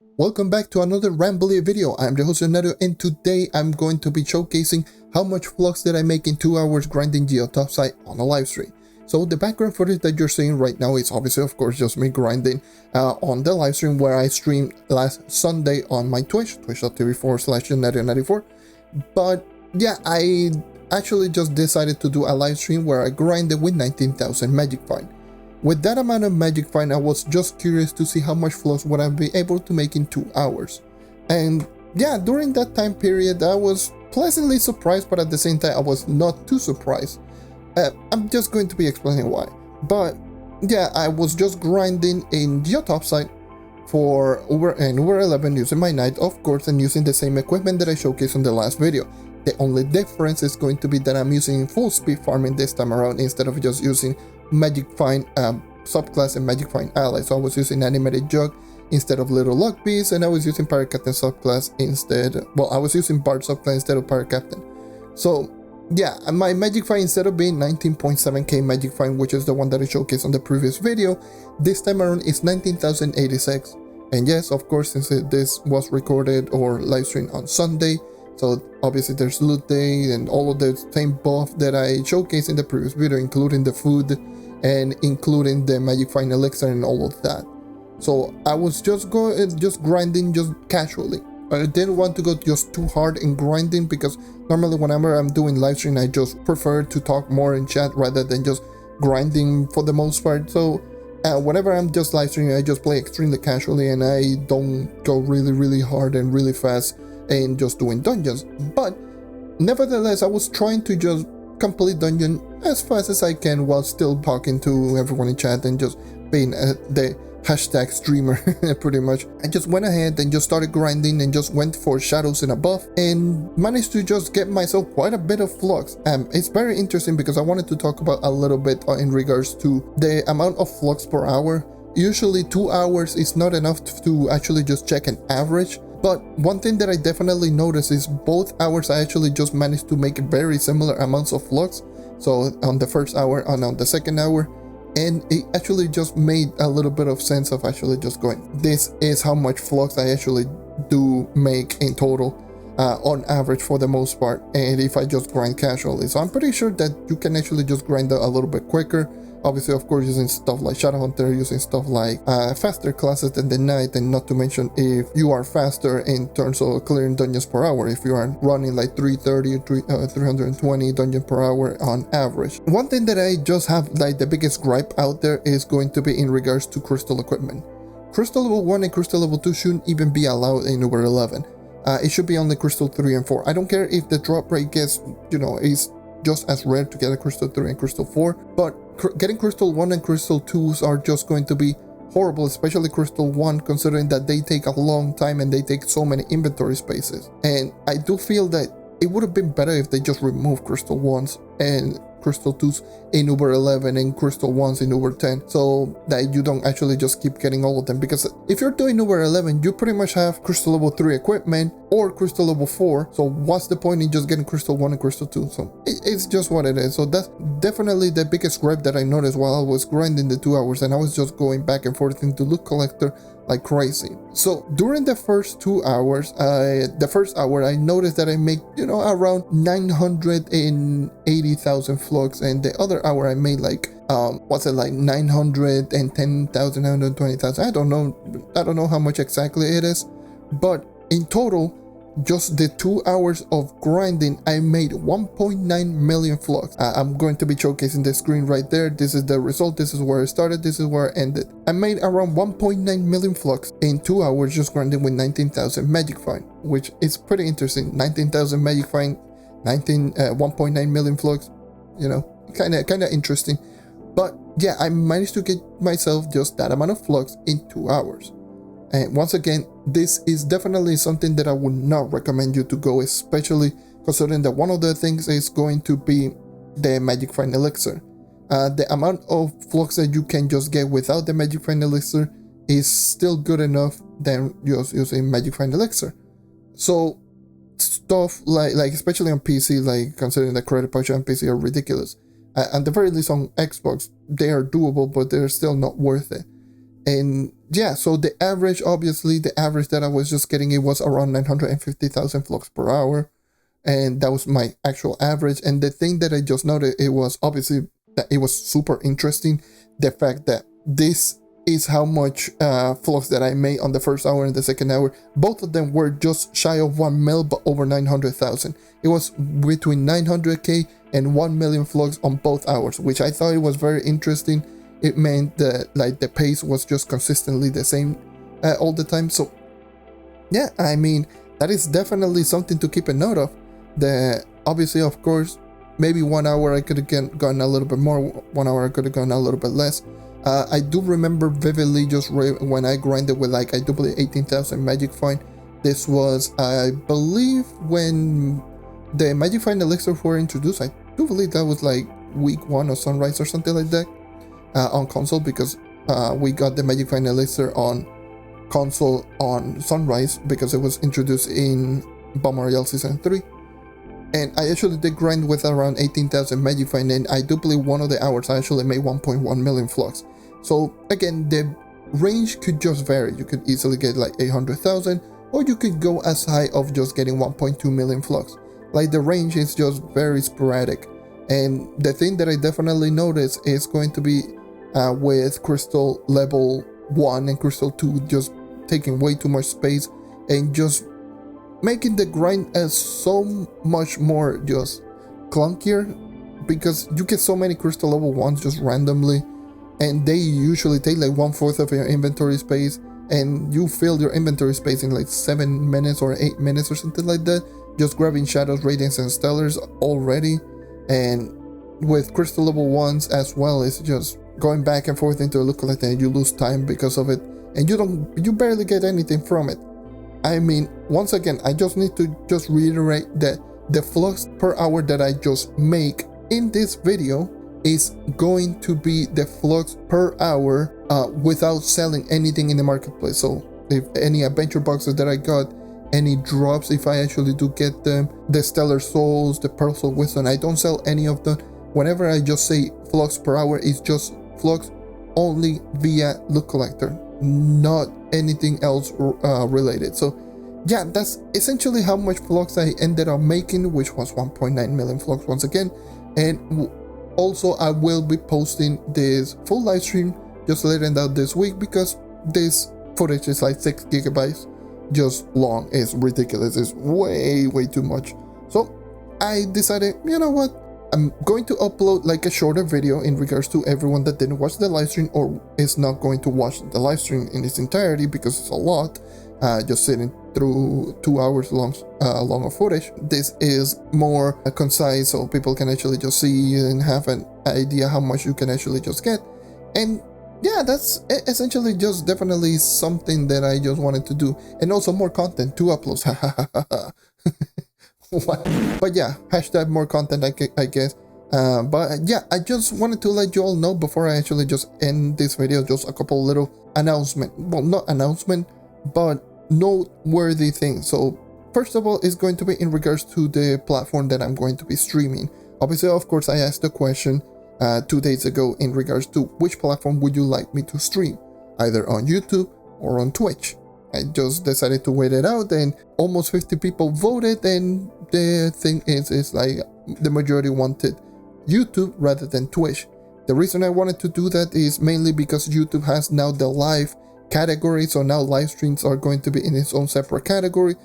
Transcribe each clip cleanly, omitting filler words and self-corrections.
Welcome back to another Rambly video. I'm the host JonNario, and today I'm going to be showcasing how much Flux did I make in 2 hours grinding geotopside on a live stream. So the background footage that you're seeing right now is obviously of course just me grinding on the live stream where I streamed last Sunday on my Twitch, twitch.tv/JonNario94. But yeah, I actually just decided to do a live stream where I grinded with 19,000 magic find. With that amount of magic find, I was just curious to see how much Flux would I be able to make in 2 hours. And yeah, during that time period, I was pleasantly surprised, but at the same time, I was not too surprised. I'm just going to be explaining why. But yeah, I was just grinding in geotopside for Uber 11 using my knight, of course, and using the same equipment that I showcased on the last video. The only difference is going to be that I'm using full speed farming this time around instead of just using Magic Find subclass and Magic Find ally. So I was using Animated Jug instead of Little Luck Beast, and I was using Pirate Captain subclass instead. Well, I was using Bard subclass instead of Pirate Captain. So yeah, my Magic Find, instead of being 19.7k Magic Find, which is the one that I showcased on the previous video, this time around is 19,086. And yes, of course, since this was recorded or live streamed on Sunday, so obviously there's loot day and all of the same buff that I showcased in the previous video, including the food and including the Magic Find Elixir and all of that. So I was just grinding just casually. I didn't want to go just too hard in grinding because normally whenever I'm doing live stream, I just prefer to talk more in chat rather than just grinding for the most part. So whenever I'm just live streaming, I just play extremely casually and I don't go really hard and really fast and just doing dungeons. But nevertheless, I was trying to just complete dungeon as fast as I can while still talking to everyone in chat and just being the hashtag streamer pretty much. I just went ahead and just started grinding and just went for shadows and above and managed to just get myself quite a bit of Flux. It's very interesting because I wanted to talk about a little bit in regards to the amount of Flux per hour. Usually 2 hours is not enough to actually just check an average. But one thing that I definitely noticed is both hours I actually just managed to make very similar amounts of Flux. So on the first hour and on the second hour, and it actually just made a little bit of sense of actually just going, this is how much Flux I actually do make in total on average for the most part, and if I just grind casually. So I'm pretty sure that you can actually just grind a little bit quicker. Obviously, of course, using stuff like Shadowhunter, using stuff like faster classes than the Knight, and not to mention if you are faster in terms of clearing dungeons per hour, if you are running like 320 dungeons per hour on average. One thing that I just have like the biggest gripe out there is going to be in regards to crystal equipment. Crystal level 1 and crystal level 2 shouldn't even be allowed in Uber 11. It should be only crystal 3 and 4. I don't care if the drop rate gets, is just as rare to get a crystal 3 and crystal 4, but getting crystal 1 and crystal 2s are just going to be horrible, especially crystal 1, considering that they take a long time and they take so many inventory spaces. And I do feel that it would have been better if they just removed crystal 1s and crystal 2s in Uber 11 and crystal 1s in Uber 10, so that you don't actually just keep getting all of them. Because if you're doing Uber 11, you pretty much have crystal level 3 equipment or crystal level 4, so what's the point in just getting crystal 1 and crystal 2? So it's just what it is. So that's definitely the biggest gripe that I noticed while I was grinding the 2 hours, and I was just going back and forth into loot collector like crazy. So during the first 2 hours, the first hour, I noticed that I make, around 980,000 Flux, and the other hour I made like, 910,000, 920,000. I don't know how much exactly it is, but in total, just the 2 hours of grinding, I made 1.9 million Flux. I'm going to be showcasing the screen right there. This is the result. This is where I started. This is where I ended. I made around 1.9 million Flux in 2 hours just grinding with 19,000 Magic Find, which is pretty interesting. 19,000 Magic Find, 1.9 million Flux, kind of interesting. But yeah, I managed to get myself just that amount of Flux in 2 hours. And once again, this is definitely something that I would not recommend you to go, especially considering that one of the things is going to be the Magic Find Elixir. The amount of Flux that you can just get without the Magic Find Elixir is still good enough than just using Magic Find Elixir. So stuff like especially on PC, like considering the credit punch on PC are ridiculous. At the very least on Xbox, they are doable, but they're still not worth it. And yeah, so the average, obviously, the average that I was just getting, it was around 950,000 flux per hour. And that was my actual average. And the thing that I just noted, it was obviously that it was super interesting. The fact that this is how much flux that I made on the first hour and the second hour. Both of them were just shy of 1 mil, but over 900,000. It was between 900k and 1 million flux on both hours, which I thought it was very interesting. It meant that like the pace was just consistently the same all the time. So yeah, I mean, that is definitely something to keep a note of. The obviously, of course, maybe 1 hour I could have gone a little bit more, 1 hour I could have gone a little bit less. I do remember vividly just when I grinded with like, I do believe 18,000 magic fine. This was, I believe, when the magic fine elixirs were introduced. I do believe that was like week 1 or sunrise or something like that on console, because we got the magic fine elixir on console on sunrise because it was introduced in Bomb Royale Season 3. And I actually did grind with around 18,000 magic fine, and I do believe one of the hours I actually made 1.1 million flux. So again, the range could just vary. You could easily get like 800,000, or you could go as high of just getting 1.2 million flux. Like, the range is just very sporadic. And the thing that I definitely noticed is going to be with Crystal level 1 and Crystal 2 just taking way too much space and just making the grind as so much more just clunkier, because you get so many Crystal level 1s just randomly, and they usually take like 1/4 of your inventory space, and you fill your inventory space in like 7 minutes or 8 minutes or something like that, just grabbing Shadows, Radiance, and Stellars already. And with Crystal level 1s as well, it's just going back and forth into a look like that, and you lose time because of it, and you barely get anything from it. I mean, once again, I just need to just reiterate that the flux per hour that I just make in this video is going to be the flux per hour without selling anything in the marketplace. So if any adventure boxes that I got, any drops, if I actually do get them, the Stellar Souls, the Pearls of Wisdom, I don't sell any of them. Whenever I just say flux per hour, it's just flux only via loot collector, not anything else related. So yeah, that's essentially how much flux I ended up making, which was 1.9 million flux once again. And also, I will be posting this full live stream just letting out this week, because this footage is like 6 gigabytes just long. It's ridiculous. It's way too much. So I decided, you know what, I'm going to upload like a shorter video in regards to everyone that didn't watch the live stream or is not going to watch the live stream in its entirety, because it's a lot. Just sitting through 2 hours long of footage. This is more concise, so people can actually just see and have an idea how much you can actually just get. And yeah, that's essentially just definitely something that I just wanted to do. And also more content to upload. But yeah, hashtag more content, I guess. But yeah, I just wanted to let you all know before I actually just end this video, just a couple little announcement. Well, not announcement, but noteworthy things. So first of all, it's going to be in regards to the platform that I'm going to be streaming. Obviously, of course, I asked the question 2 days ago in regards to which platform would you like me to stream, either on YouTube or on Twitch. I just decided to wait it out, and almost 50 people voted, and the thing is like the majority wanted YouTube rather than Twitch. The reason I wanted to do that is mainly because YouTube has now the live category, so now live streams are going to be in its own separate category,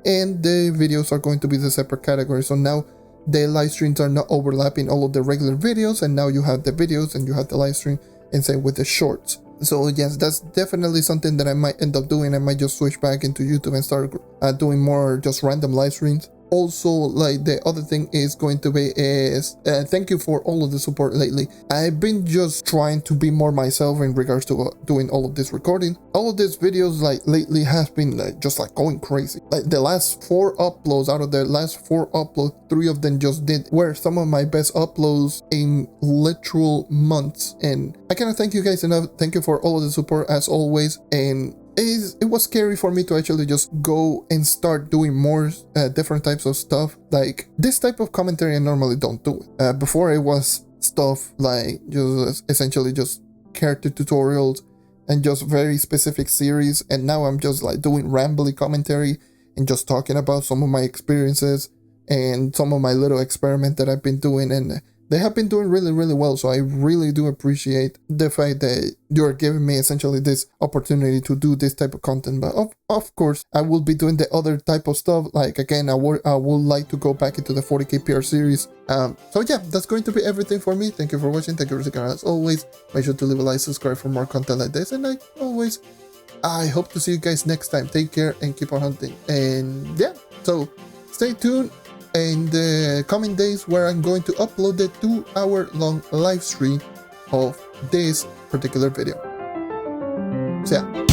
and the videos are going to be the separate category. So now the live streams are not overlapping all of the regular videos, and now you have the videos and you have the live stream, and same with the shorts. So yes, that's definitely something that I might end up doing. I might just switch back into YouTube and start doing more just random live streams. Also, like, the other thing is going to be is thank you for all of the support lately. I've been just trying to be more myself in regards to doing all of this recording. All of these videos like lately has been like just like going crazy. Like the last 4 uploads, out of the last 4 uploads, 3 of them just were some of my best uploads in literal months. And I cannot thank you guys enough. Thank you for all of the support as always. And it was scary for me to actually just go and start doing more different types of stuff. Like this type of commentary I normally don't do. Before it was stuff like just essentially just character tutorials and just very specific series, and now I'm just like doing rambly commentary and just talking about some of my experiences and some of my little experiment that I've been doing, and they have been doing really, really well. So I really do appreciate the fact that you're giving me essentially this opportunity to do this type of content. But of course, I will be doing the other type of stuff. Like, again, I would like to go back into the 40k PR series. So yeah, that's going to be everything for me. Thank you for watching. Thank you for sticking around as always. Make sure to leave a like, subscribe for more content like this. And like always, I hope to see you guys next time. Take care and keep on hunting. And yeah, so stay tuned in the coming days where I'm going to upload the 2-hour long live stream of this particular video. So yeah.